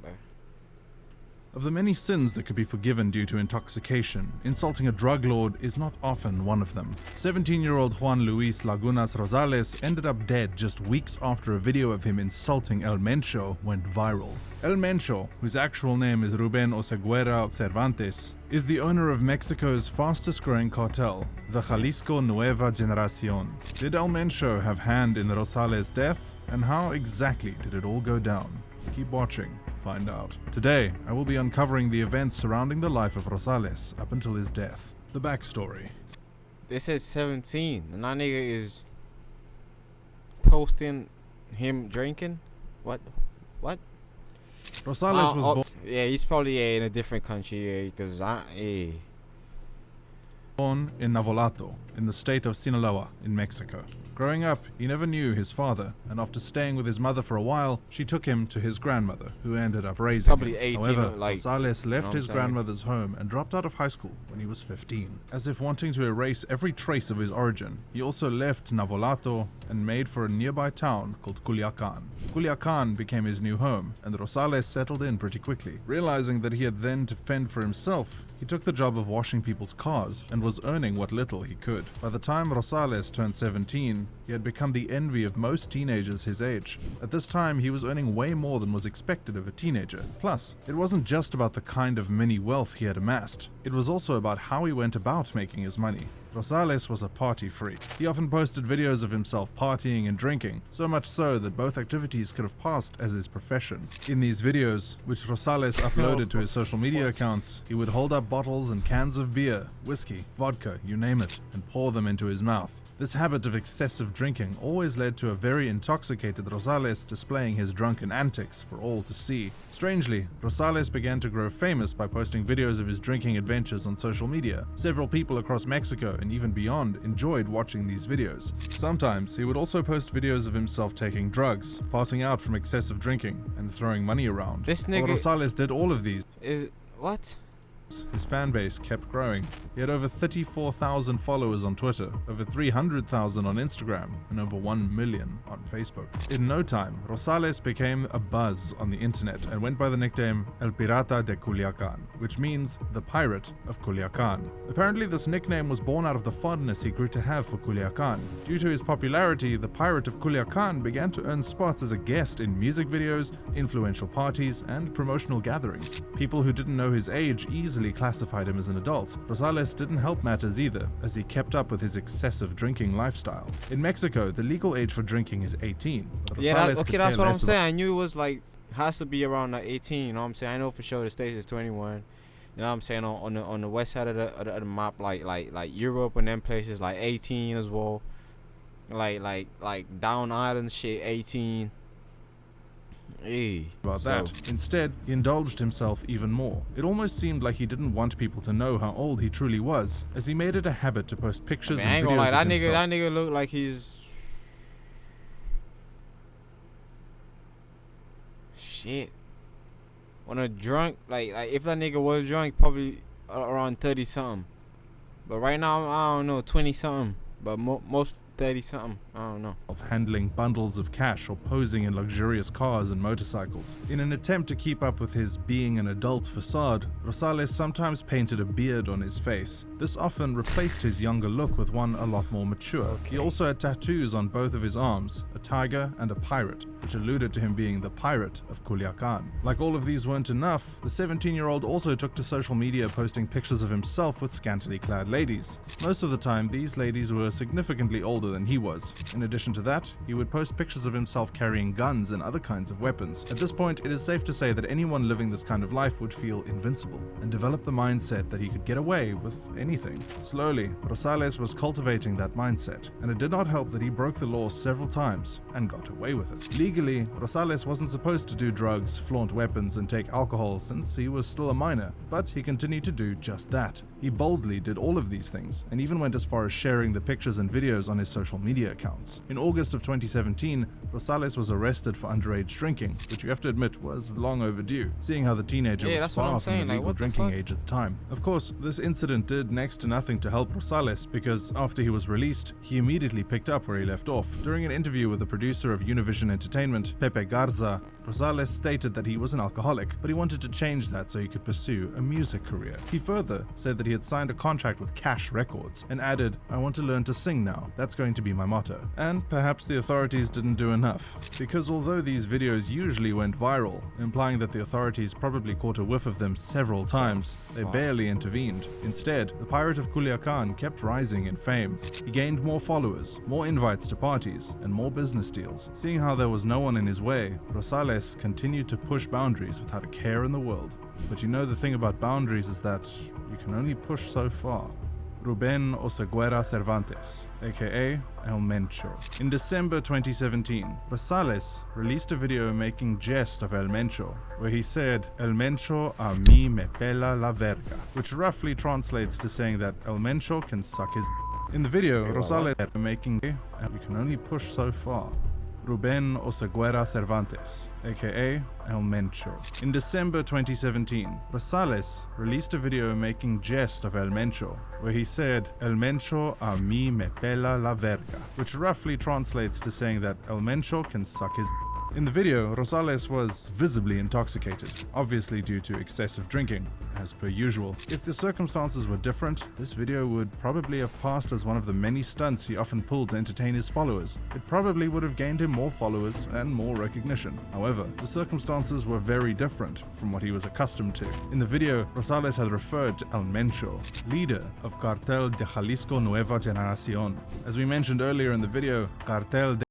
bro. Of the many sins that could be forgiven due to intoxication, insulting a drug lord is not often one of them. 17-year-old Juan Luis Lagunas Rosales ended up dead just weeks after a video of him insulting El Mencho went viral. El Mencho, whose actual name is Ruben Oseguera Cervantes, is the owner of Mexico's fastest growing cartel, the Jalisco Nueva Generacion. Did El Mencho have hand in Rosales' death? And how exactly did it all go down? Keep watching. Find out. Today, I will be uncovering the events surrounding the life of Rosales up until his death. The backstory. They said 17, and that nigga is posting him drinking. What? Rosales was born. Yeah, he's probably in a different country. Because born in Navolato, in the state of Sinaloa, in Mexico. Growing up, he never knew his father, and after staying with his mother for a while, she took him to his grandmother, who ended up raising him. Probably 18, However, like, Rosales left his saying? grandmother's home and dropped out of high school when he was 15. As if wanting to erase every trace of his origin, he also left Navolato and made for a nearby town called Culiacan. Culiacan became his new home, and Rosales settled in pretty quickly. Realizing that he had then to fend for himself, he took the job of washing people's cars and was earning what little he could. By the time Rosales turned 17, he had become the envy of most teenagers his age. At this time, he was earning way more than was expected of a teenager. Plus, it wasn't just about the kind of mini wealth he had amassed. It was also about how he went about making his money. Rosales was a party freak. He often posted videos of himself partying and drinking, so much so that both activities could have passed as his profession. In these videos, which Rosales uploaded to his social media accounts, he would hold up bottles and cans of beer, whiskey, vodka, you name it, and pour them into his mouth. This habit of excessive drinking always led to a very intoxicated Rosales displaying his drunken antics for all to see. Strangely, Rosales began to grow famous by posting videos of his drinking adventures on social media. Several people across Mexico and even beyond enjoyed watching these videos. Sometimes he would also post videos of himself taking drugs, passing out from excessive drinking, and throwing money around. This nigga. While Rosales did all of these, What? his fan base kept growing. He had over 34,000 followers on Twitter, over 300,000 on Instagram, and over 1 million on Facebook. In no time, Rosales became a buzz on the internet and went by the nickname El Pirata de Culiacan, which means the Pirate of Culiacan. Apparently, this nickname was born out of the fondness he grew to have for Culiacan. Due to his popularity, the Pirate of Culiacan began to earn spots as a guest in music videos, influential parties, and promotional gatherings. People who didn't know his age easily classified him as an adult. Rosales didn't help matters either, as he kept up with his excessive drinking lifestyle. In Mexico, the legal age for drinking is 18. Yeah, that's what I'm saying. I knew it was like, has to be around 18, you know what I'm saying? I know for sure the States is 21. You know what I'm saying? On the west side of the map, like Europe and them places, like 18 as well. Like down island shit, 18. About that. Instead, he indulged himself even more. It almost seemed like he didn't want people to know how old he truly was, as he made it a habit to post pictures and videos of himself. That nigga look like he's shit. When a drunk, like if that nigga was drunk, probably around 30 something. But right now, I don't know, 20 something. But most 30 something, I don't know. Of handling bundles of cash or posing in luxurious cars and motorcycles. In an attempt to keep up with his being an adult facade, Rosales sometimes painted a beard on his face. This often replaced his younger look with one a lot more mature. Okay. He also had tattoos on both of his arms, a tiger and a pirate, which alluded to him being the Pirate of Culiacan. Like all of these weren't enough, the 17-year-old also took to social media posting pictures of himself with scantily clad ladies. Most of the time, these ladies were significantly older than he was. In addition to that, he would post pictures of himself carrying guns and other kinds of weapons. At this point, it is safe to say that anyone living this kind of life would feel invincible and develop the mindset that he could get away with anything. Slowly, Rosales was cultivating that mindset, and it did not help that he broke the law several times and got away with it. Legally, Rosales wasn't supposed to do drugs, flaunt weapons, and take alcohol since he was still a minor, but he continued to do just that. He boldly did all of these things, and even went as far as sharing the pictures and videos on his social media accounts. In August of 2017, Rosales was arrested for underage drinking, which you have to admit was long overdue, seeing how the teenager was far from the legal drinking age at the time. Of course, this incident did next to nothing to help Rosales, because after he was released, he immediately picked up where he left off. During an interview with the producer of Univision Entertainment, Pepe Garza, Rosales stated that he was an alcoholic, but he wanted to change that so he could pursue a music career. He further said that he had signed a contract with Cash Records and added, "I want to learn to sing now. That's going to be my motto." And perhaps the authorities didn't do enough, because although these videos usually went viral, implying that the authorities probably caught a whiff of them several times, they barely intervened. Instead, the Pirate of Culiacan kept rising in fame. He gained more followers, more invites to parties, and more business deals. Seeing how there was no one in his way, Rosales continued to push boundaries without a care in the world. But you know, the thing about boundaries is that you can only push so far. Ruben Oseguera Cervantes, aka El Mencho. In December 2017, Rosales released a video making jest of El Mencho, where he said, "El Mencho a mí me pela la verga," which roughly translates to saying that El Mencho can suck his. In the video, Rosales making "You can only push so far." Ruben Oseguera Cervantes, aka El Mencho. In December 2017, Rosales released a video making jest of El Mencho, where he said, "El Mencho a mí me pela la verga," which roughly translates to saying that El Mencho can suck his. In the video, Rosales was visibly intoxicated, obviously due to excessive drinking, as per usual. If the circumstances were different, this video would probably have passed as one of the many stunts he often pulled to entertain his followers. It probably would have gained him more followers and more recognition. However, the circumstances were very different from what he was accustomed to. In the video, Rosales had referred to El Mencho, leader of Cartel de Jalisco Nueva Generación. As we mentioned earlier in the video, Cartel de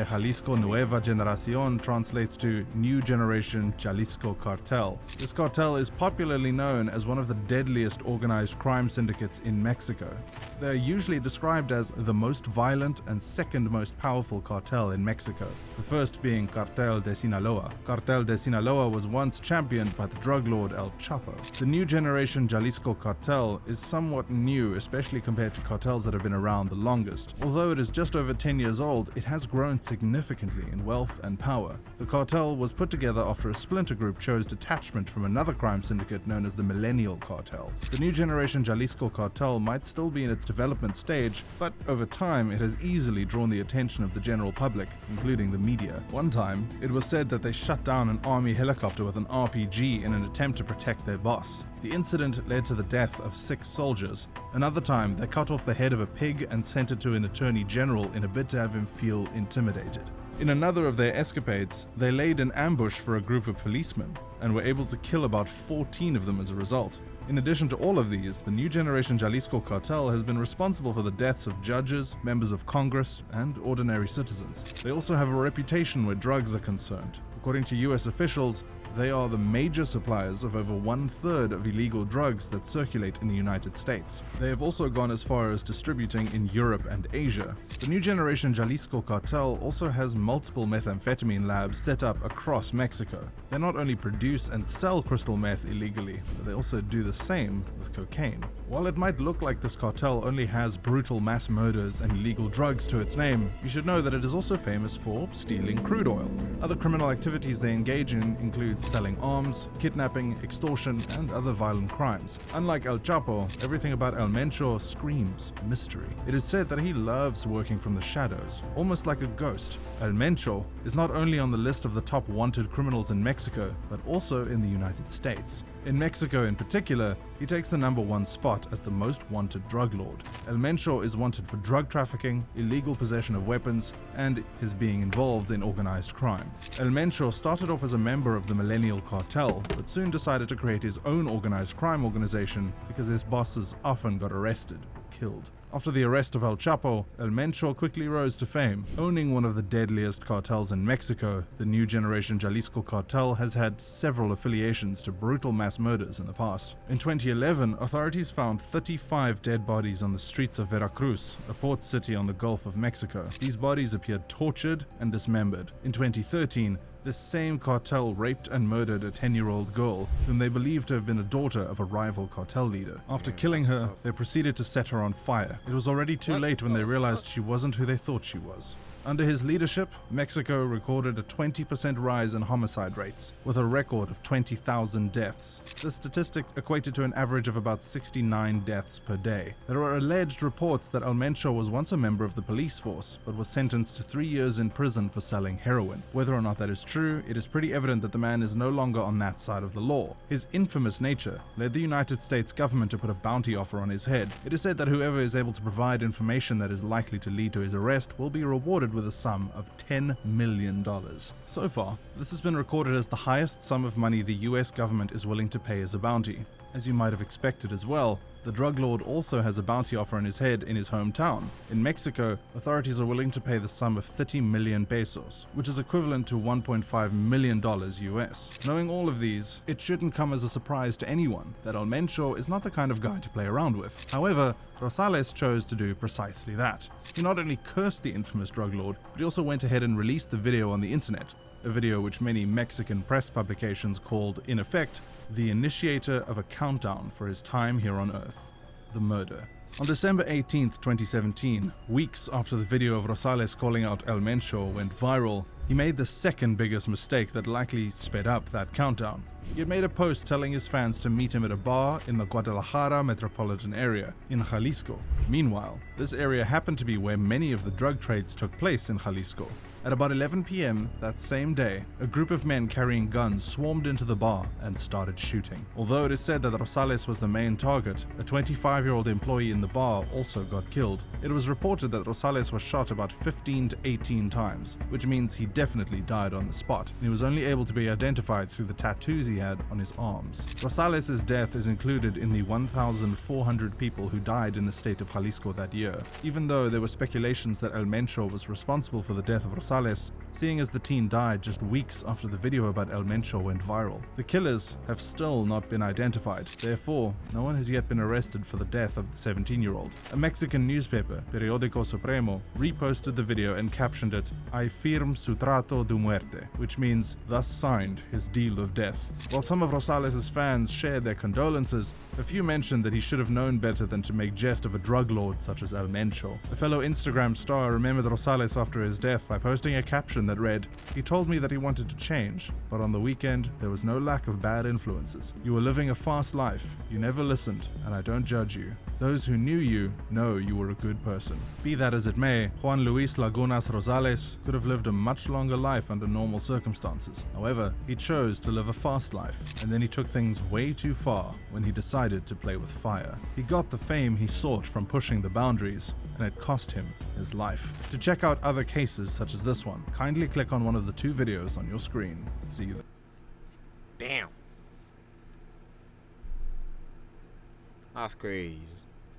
Jalisco Nueva Generación translates to New Generation Jalisco Cartel. This cartel is popularly known as one of the deadliest organized crime syndicates in Mexico. They are usually described as the most violent and second most powerful cartel in Mexico, the first being Cartel de Sinaloa. Cartel de Sinaloa was once championed by the drug lord El Chapo. The New Generation Jalisco Cartel is somewhat new, especially compared to cartels that have been around the longest. Although it is just over 10 years old, it has grown significantly in wealth and power. The cartel was put together after a splinter group chose detachment from another crime syndicate known as the Millennial Cartel. The New Generation Jalisco Cartel might still be in its development stage, but over time it has easily drawn the attention of the general public, including the media. One time, it was said that they shut down an army helicopter with an RPG in an attempt to protect their boss. The incident led to the death of 6 soldiers. Another time, they cut off the head of a pig and sent it to an attorney general in a bid to have him feel intimidated. In another of their escapades, they laid an ambush for a group of policemen and were able to kill about 14 of them as a result. In addition to all of these, the New Generation Jalisco Cartel has been responsible for the deaths of judges, members of Congress, and ordinary citizens. They also have a reputation where drugs are concerned. According to US officials, they are the major suppliers of over 1/3 of illegal drugs that circulate in the United States. They have also gone as far as distributing in Europe and Asia. The New Generation Jalisco Cartel also has multiple methamphetamine labs set up across Mexico. They not only produce and sell crystal meth illegally, but they also do the same with cocaine. While it might look like this cartel only has brutal mass murders and illegal drugs to its name, you should know that it is also famous for stealing crude oil. Other criminal activities they engage in include selling arms, kidnapping, extortion, and other violent crimes. Unlike El Chapo, everything about El Mencho screams mystery. It is said that he loves working from the shadows, almost like a ghost. El Mencho is not only on the list of the top wanted criminals in Mexico, but also in the United States. In Mexico in particular, he takes the #1 spot as the most wanted drug lord. El Mencho is wanted for drug trafficking, illegal possession of weapons, and his being involved in organized crime. El Mencho started off as a member of the Millennial Cartel, but soon decided to create his own organized crime organization because his bosses often got arrested or killed. After the arrest of El Chapo, El Mencho quickly rose to fame. Owning one of the deadliest cartels in Mexico, the new generation Jalisco cartel has had several affiliations to brutal mass murders in the past. In 2011, authorities found 35 dead bodies on the streets of Veracruz, a port city on the Gulf of Mexico. These bodies appeared tortured and dismembered. In 2013, this same cartel raped and murdered a 10-year-old girl, whom they believed to have been a daughter of a rival cartel leader. After killing her, they proceeded to set her on fire. It was already too late when they realized she wasn't who they thought she was. Under his leadership, Mexico recorded a 20% rise in homicide rates, with a record of 20,000 deaths. This statistic equated to an average of about 69 deaths per day. There are alleged reports that El Mencho was once a member of the police force, but was sentenced to 3 years in prison for selling heroin. Whether or not that is true, it is pretty evident that the man is no longer on that side of the law. His infamous nature led the United States government to put a bounty offer on his head. It is said that whoever is able to provide information that is likely to lead to his arrest will be rewarded with a sum of $10 million. So far, this has been recorded as the highest sum of money the US government is willing to pay as a bounty. As you might have expected as well, the drug lord also has a bounty offer on his head in his hometown. In Mexico, authorities are willing to pay the sum of 30 million pesos, which is equivalent to $1.5 million US. Knowing all of these, it shouldn't come as a surprise to anyone that El Mencho is not the kind of guy to play around with. However, Rosales chose to do precisely that. He not only cursed the infamous drug lord, but he also went ahead and released the video on the internet, a video which many Mexican press publications called, in effect, the initiator of a countdown for his time here on Earth, the murder. On December 18th, 2017, weeks after the video of Rosales calling out El Mencho went viral, he made the second biggest mistake that likely sped up that countdown. He had made a post telling his fans to meet him at a bar in the Guadalajara metropolitan area in Jalisco. Meanwhile, this area happened to be where many of the drug trades took place in Jalisco. At about 11 p.m. that same day, a group of men carrying guns swarmed into the bar and started shooting. Although it is said that Rosales was the main target, a 25-year-old employee in the bar also got killed. It was reported that Rosales was shot about 15 to 18 times, which means he definitely died on the spot, and he was only able to be identified through the tattoos he had on his arms. Rosales' death is included in the 1,400 people who died in the state of Jalisco that year. Even though there were speculations that El Mencho was responsible for the death of Rosales, seeing as the teen died just weeks after the video about El Mencho went viral. The killers have still not been identified, therefore, no one has yet been arrested for the death of the 17-year-old. A Mexican newspaper, Periódico Supremo, reposted the video and captioned it, "I firm su trato de muerte," which means, thus signed his deal of death. While some of Rosales' fans shared their condolences, a few mentioned that he should have known better than to make jest of a drug lord such as El Mencho. A fellow Instagram star remembered Rosales after his death by posting a caption that read, "He told me that he wanted to change, but on the weekend there was no lack of bad influences. You were living a fast life, you never listened, and I don't judge you. Those who knew you know you were a good person." Be that as it may, Juan Luis Lagunas Rosales could have lived a much longer life under normal circumstances. However, he chose to live a fast life, and then he took things way too far when he decided to play with fire. He got the fame he sought from pushing the boundaries, and it cost him his life. To check out other cases such as this one, kindly click on one of the 2 videos on your screen. See you there. Damn. That's crazy.